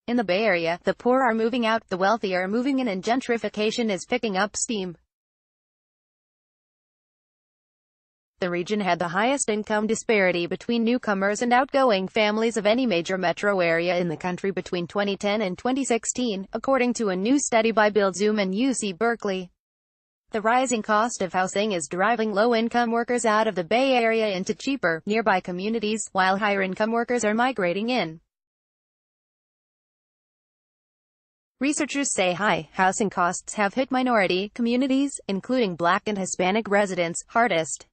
In the Bay Area, the poor are moving out, the wealthy are moving in, and gentrification is picking up steam. The region had the highest income disparity between newcomers and outgoing families of any major metro area in the country between 2010 and 2016, according to a new study by Bill Zoom and UC Berkeley. The rising cost of housing is driving low-income workers out of the Bay Area into cheaper, nearby communities, while higher-income workers are migrating in. Researchers say high housing costs have hit minority communities, including Black and Hispanic residents, hardest.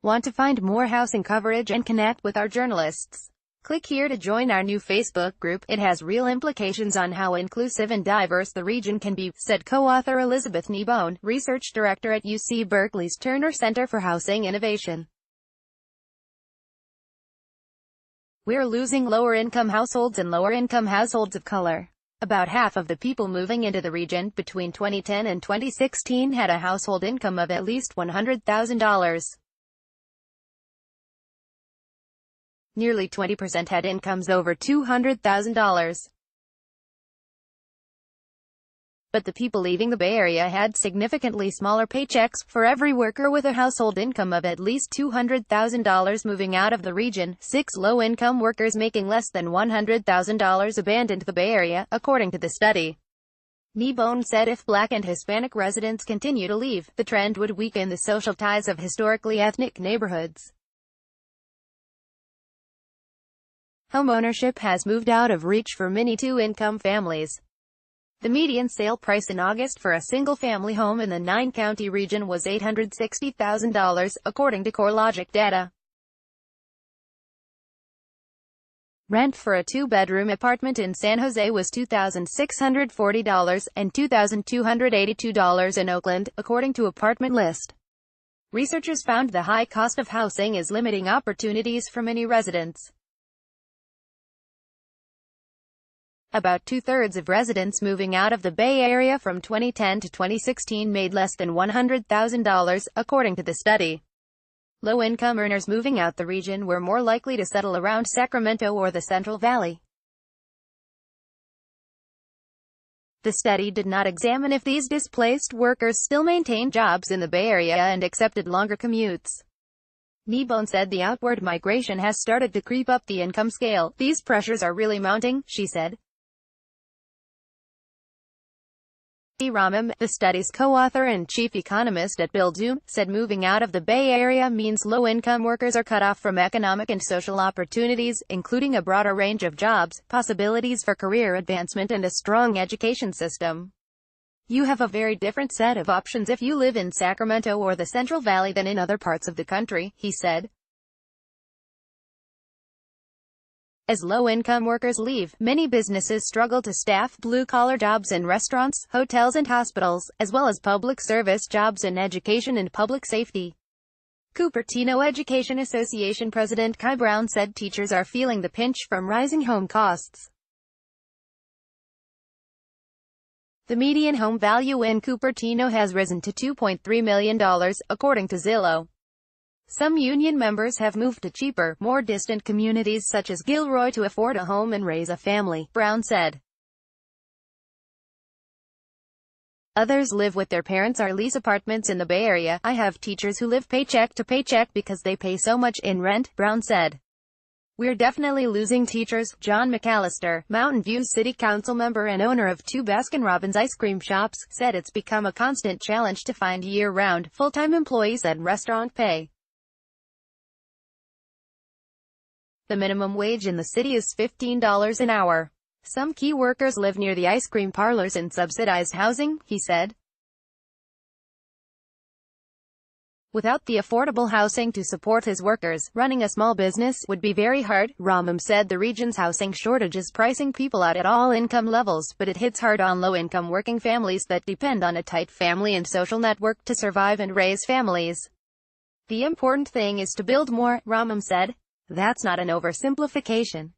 Want to find more housing coverage and connect with our journalists? Click here to join our new Facebook group. It has real implications on how inclusive and diverse the region can be, said co-author Elizabeth Kneebone, research director at UC Berkeley's Turner Center for Housing Innovation. We're losing lower-income households and lower-income households of color. About half of the people moving into the region between 2010 and 2016 had a household income of at least $100,000. Nearly 20% had incomes over $200,000. But the people leaving the Bay Area had significantly smaller paychecks. For every worker with a household income of at least $200,000 moving out of the region, 6 low-income workers making less than $100,000 abandoned the Bay Area, according to the study. Kneebone said if Black and Hispanic residents continue to leave, the trend would weaken the social ties of historically ethnic neighborhoods. Homeownership has moved out of reach for many two-income families. The median sale price in August for a single-family home in the 9-county region was $860,000, according to CoreLogic data. Rent for a 2-bedroom apartment in San Jose was $2,640 and $2,282 in Oakland, according to Apartment List. Researchers found the high cost of housing is limiting opportunities for many residents. About two-thirds of residents moving out of the Bay Area from 2010 to 2016 made less than $100,000, according to the study. Low-income earners moving out the region were more likely to settle around Sacramento or the Central Valley. The study did not examine if these displaced workers still maintained jobs in the Bay Area and accepted longer commutes. Kneebone said the outward migration has started to creep up the income scale. These pressures are really mounting, she said. Ramam, the study's co-author and chief economist at Bill Zoom, said moving out of the Bay Area means low-income workers are cut off from economic and social opportunities, including a broader range of jobs, possibilities for career advancement and a strong education system. You have a very different set of options if you live in Sacramento or the Central Valley than in other parts of the country, he said. As low-income workers leave, many businesses struggle to staff blue-collar jobs in restaurants, hotels and hospitals, as well as public service jobs in education and public safety. Cupertino Education Association President Kai Brown said teachers are feeling the pinch from rising home costs. The median home value in Cupertino has risen to $2.3 million, according to Zillow. Some union members have moved to cheaper, more distant communities such as Gilroy to afford a home and raise a family, Brown said. Others live with their parents or lease apartments in the Bay Area. I have teachers who live paycheck to paycheck because they pay so much in rent, Brown said. We're definitely losing teachers. John McAllister, Mountain View City Council member and owner of 2 Baskin-Robbins ice cream shops, said it's become a constant challenge to find year-round, full-time employees at restaurant pay. The minimum wage in the city is $15 an hour. Some key workers live near the ice cream parlors in subsidized housing, he said. Without the affordable housing to support his workers, running a small business would be very hard. Ramam said the region's housing shortage is pricing people out at all income levels, but it hits hard on low-income working families that depend on a tight family and social network to survive and raise families. The important thing is to build more, Ramam said. That's not an oversimplification.